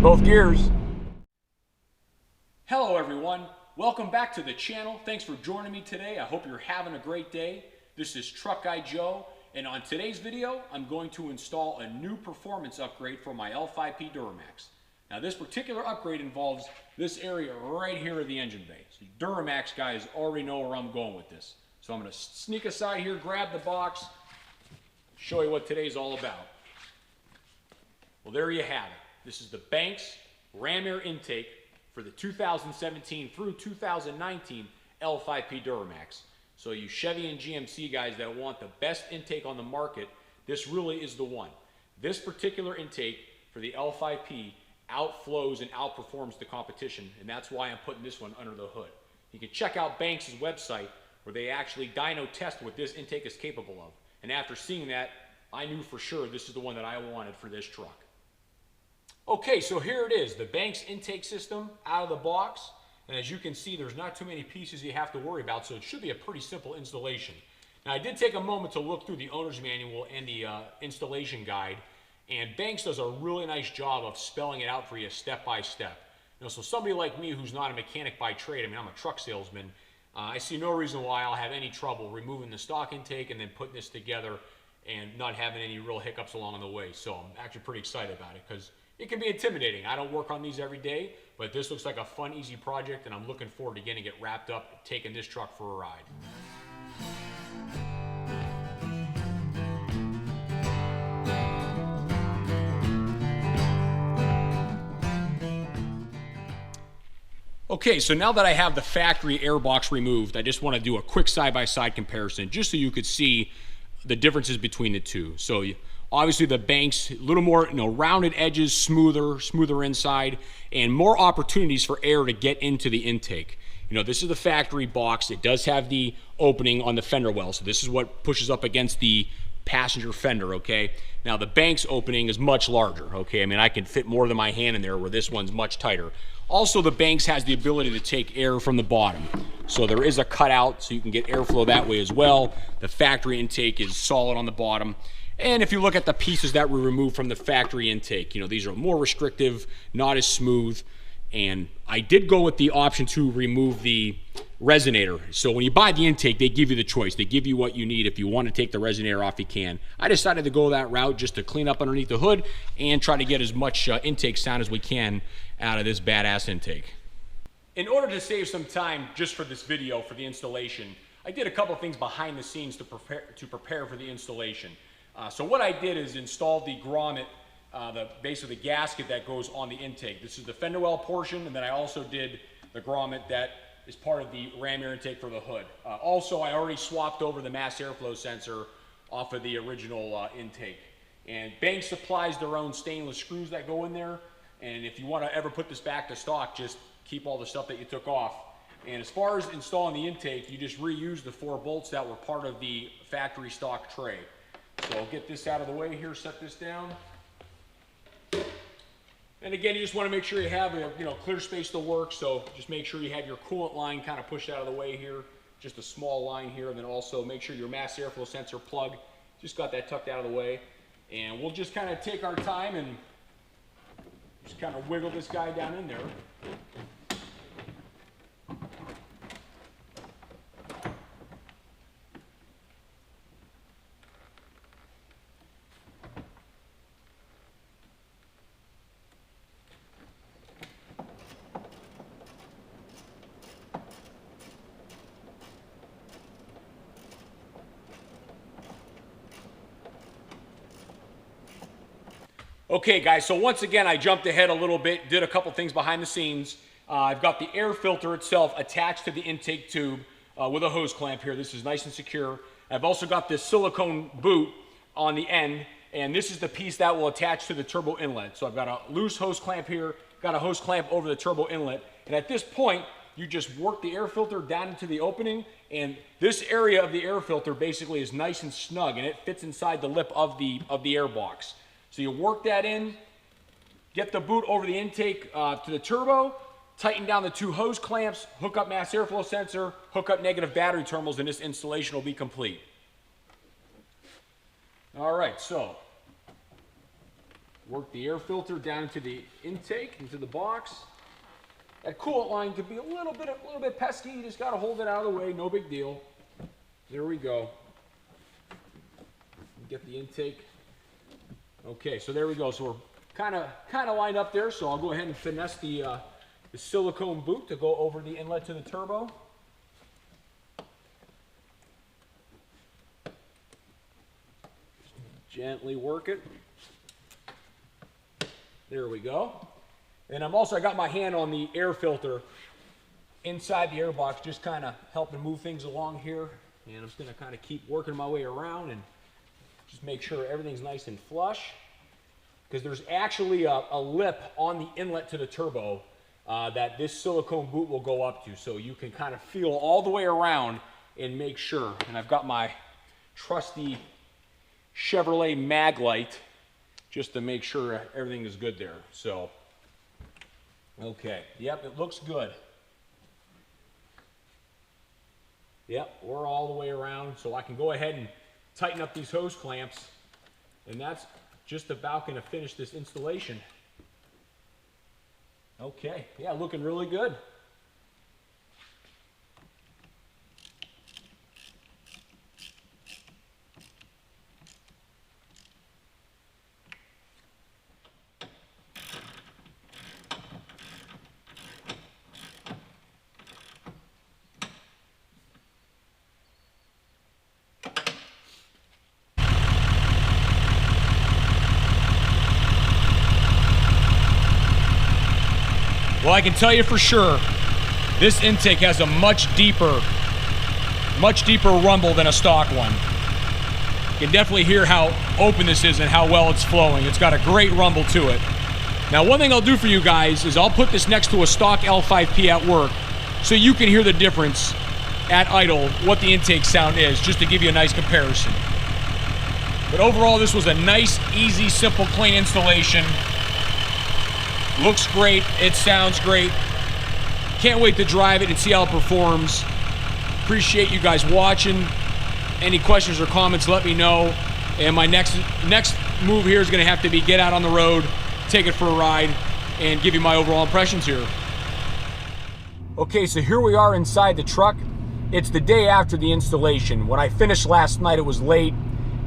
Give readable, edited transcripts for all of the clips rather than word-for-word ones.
Both gears. Hello everyone, welcome back to the channel. Thanks for joining me today. I hope you're having a great day. This is Truck Guy Joe, and on today's video, I'm going to install a new performance upgrade for my L5P Duramax. Now this particular upgrade involves this area right here of the engine bay. So Duramax guys already know where I'm going with this. So I'm going to sneak aside here, grab the box, show you what today's all about. Well, there you have it. This is the Banks ram air intake for the 2017 through 2019 L5P Duramax. So you Chevy and GMC guys that want the best intake on the market, this really is the one. This particular intake for the L5P outflows and outperforms the competition, and that's why I'm putting this one under the hood. You can check out Banks' website where they actually dyno test what this intake is capable of. And after seeing that, I knew for sure this is the one that I wanted for this truck. Okay, so here it is, the Banks intake system out of the box. And as you can see, there's not too many pieces you have to worry about, so it should be a pretty simple installation. Now, I did take a moment to look through the owner's manual and the installation guide, and Banks does a really nice job of spelling it out for you step by step. You know, so somebody like me who's not a mechanic by trade, I mean, I'm a truck salesman, I see no reason why I'll have any trouble removing the stock intake and then putting this together and not having any real hiccups along the way. So I'm actually pretty excited about it because it can be intimidating. I don't work on these every day, but this looks like a fun, easy project, and I'm looking forward to getting it wrapped up and taking this truck for a ride. Okay, so now that I have the factory air box removed, I just want to do a quick side-by-side comparison just so you could see the differences between the two. So obviously the Banks, a little more, rounded edges, smoother inside, and more opportunities for air to get into the intake. This is the factory box. It does have the opening on the fender well, so this is what pushes up against the passenger fender, okay? Now the Banks opening is much larger, okay? I mean, I can fit more than my hand in there, where this one's much tighter. Also, the Banks has the ability to take air from the bottom. So there is a cutout, so you can get airflow that way as well. The factory intake is solid on the bottom. And if you look at the pieces that were removed from the factory intake, these are more restrictive, not as smooth. And I did go with the option to remove the resonator. So when you buy the intake, they give you the choice. They give you what you need. If you want to take the resonator off, you can. I decided to go that route just to clean up underneath the hood and try to get as much intake sound as we can out of this badass intake. In order to save some time just for this video, for the installation, I did a couple things behind the scenes to prepare for the installation. So what I did is install the grommet, the base of the gasket that goes on the intake. This is the fender well portion, and then I also did the grommet that is part of the ram air intake for the hood. Also, I already swapped over the mass airflow sensor off of the original intake. And Banks supplies their own stainless screws that go in there. And if you want to ever put this back to stock, just keep all the stuff that you took off. And as far as installing the intake, you just reuse the 4 bolts that were part of the factory stock tray. So I'll get this out of the way here, set this down. And again, you just want to make sure you have a clear space to work, so just make sure you have your coolant line kind of pushed out of the way here, just a small line here, and then also make sure your mass airflow sensor plug, just got that tucked out of the way. And we'll just kind of take our time and just kind of wiggle this guy down in there. Okay guys, so once again I jumped ahead a little bit, did a couple things behind the scenes. I've got the air filter itself attached to the intake tube with a hose clamp here. This is nice and secure. I've also got this silicone boot on the end, and this is the piece that will attach to the turbo inlet. So I've got a loose hose clamp here, got a hose clamp over the turbo inlet, and at this point you just work the air filter down into the opening, and this area of the air filter basically is nice and snug, and it fits inside the lip of the air box. So you work that in, get the boot over the intake to the turbo, tighten down the 2 hose clamps, hook up mass airflow sensor, hook up negative battery terminals, and this installation will be complete. All right, so work the air filter down into the intake, into the box. That coolant line could be a little bit pesky. You just got to hold it out of the way. No big deal. There we go. Get the intake. Okay, so there we go. So we're kind of lined up there. So I'll go ahead and finesse the silicone boot to go over the inlet to the turbo. Gently work it. There we go. And I got my hand on the air filter inside the airbox, just kind of helping move things along here. And I'm just going to kind of keep working my way around and just make sure everything's nice and flush. Because there's actually a lip on the inlet to the turbo that this silicone boot will go up to. So you can kind of feel all the way around and make sure. And I've got my trusty Chevrolet mag light just to make sure everything is good there. So, okay, yep, it looks good. Yep, we're all the way around, so I can go ahead and tighten up these hose clamps, and that's just about going to finish this installation. Okay, yeah, looking really good. Well, I can tell you for sure, this intake has a much deeper rumble than a stock one. You can definitely hear how open this is and how well it's flowing. It's got a great rumble to it. Now, one thing I'll do for you guys is I'll put this next to a stock L5P at work so you can hear the difference at idle, what the intake sound is, just to give you a nice comparison. But overall, this was a nice, easy, simple, clean installation. Looks great, it sounds great. Can't wait to drive it and see how it performs. Appreciate you guys watching. Any questions or comments, let me know. And my next move here is gonna have to be get out on the road, take it for a ride, and give you my overall impressions here. Okay, so here we are inside the truck. It's the day after the installation. When I finished last night, it was late,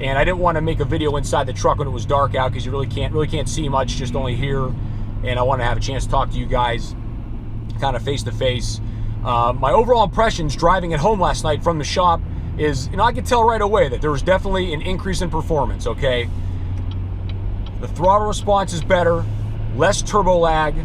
and I didn't want to make a video inside the truck when it was dark out because you really can't see much, just only hear. And I want to have a chance to talk to you guys kind of face to face. My overall impressions driving it home last night from the shop is, I could tell right away that there was definitely an increase in performance, okay? The throttle response is better, less turbo lag,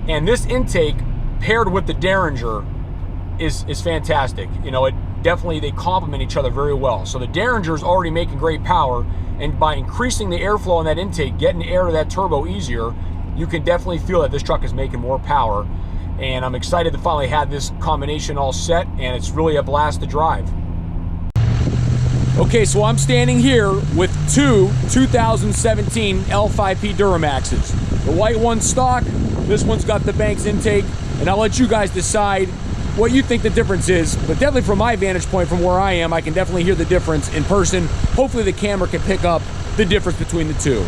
and this intake paired with the Derringer is fantastic. They complement each other very well. So the Derringer is already making great power, and by increasing the airflow on that intake, getting air to that turbo easier, you can definitely feel that this truck is making more power. And I'm excited to finally have this combination all set, and it's really a blast to drive. Okay, so I'm standing here with two 2017 L5P Duramaxes. The white one's stock, this one's got the Banks intake, and I'll let you guys decide what you think the difference is. But definitely from my vantage point, from where I am, I can definitely hear the difference in person. Hopefully the camera can pick up the difference between the two.